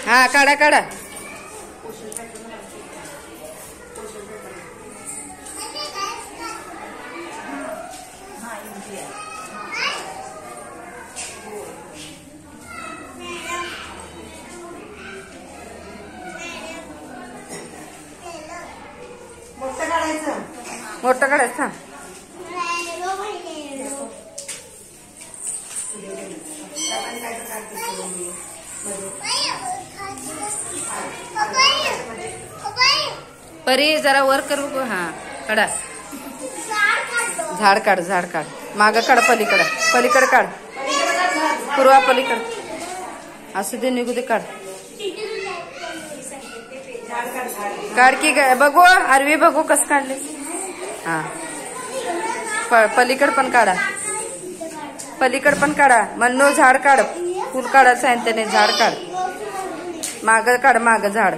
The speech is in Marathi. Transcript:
हा काढा काढा. मोठं काढायचं. परी जरा वर करू. हा काढा. झाड काढ झाड काढ. माग काढ. पलीकडे पलीकडे काढ. पूर्वा पलीकडे असू दे निघू दे. काढ काढ की बघू. आरवी बघू कस काढले. हा पलीकड पण काढा. पलीकड पण काढा. मन्नू झाड काढ. फुल काढायचं आहे त्याने. झाड काढ. माग काढ. माग झाड.